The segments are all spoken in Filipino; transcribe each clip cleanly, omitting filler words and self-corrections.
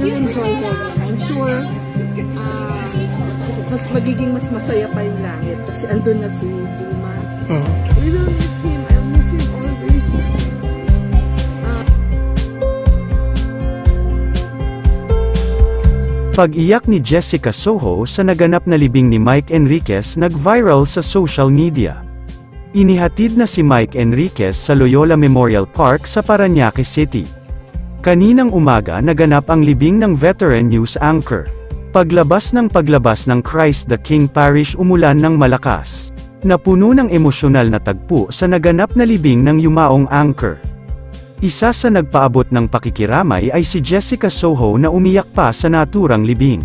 you'll enjoy heaven. I'm sure mas masaya pa yung langit kasi andun na si Duma. We will miss him. I'll miss him always. Pag-iyak ni Jessica Soho sa naganap na libing ni Mike Enriquez nag-viral sa social media. Inihatid na si Mike Enriquez sa Loyola Memorial Park sa Parañaque City. Kaninang umaga naganap ang libing ng veteran news anchor. Paglabas ng Christ the King Parish umulan ng malakas. Napuno ng emosyonal na tagpo sa naganap na libing ng yumaong anchor. Isa sa nagpaabot ng pakikiramay ay si Jessica Soho na umiyak pa sa naturang libing.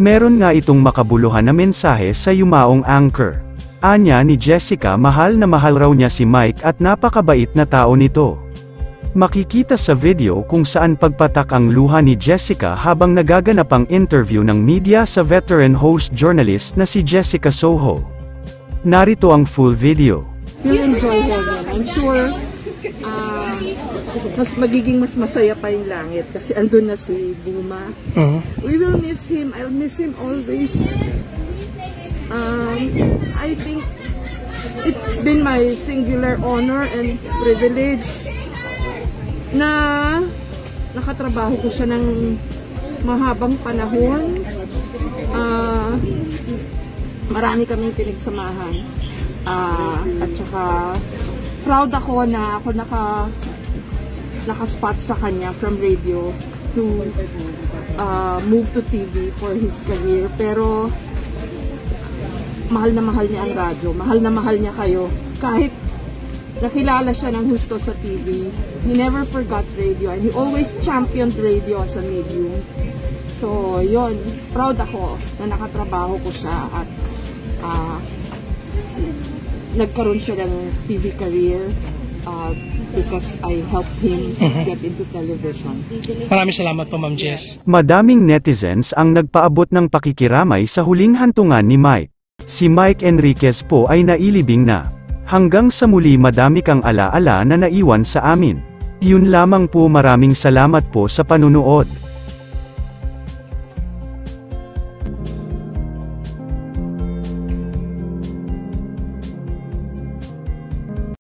Meron nga itong makabuluhan na mensahe sa yumaong anchor. Anya ni Jessica mahal na mahal raw niya si Mike at napakabait na tao nito. Makikita sa video kung saan pagpatak ang luha ni Jessica habang nagaganap ang interview ng media sa veteran host journalist na si Jessica Soho. Narito ang full video. You'll enjoy heaven. I'm sure mas masaya pa yung langit kasi andun na si Duma. We will miss him. I'll miss him always. I think it's been my singular honor and privilege na nakatrabaho ko siya ng mahabang panahon. Marami kaming pinagsamahan. At saka proud ako na ako nakaspot sa kanya from radio to move to TV for his career. Pero mahal na mahal niya ang radyo, mahal na mahal niya kayo. Kahit nakilala siya ng husto sa TV, he never forgot radio and he always championed radio as a medium. So yon, proud ako na nakatrabaho ko siya at nagkaroon siya ng TV career because I helped him get into television. Maraming salamat po, Ma'am Jess. Madaming netizens ang nagpaabot ng pakikiramay sa huling hantungan ni Mike. Si Mike Enriquez po ay nailibing na. Hanggang sa muli madami kang alaala na naiwan sa amin. Yun lamang po, maraming salamat po sa panunood.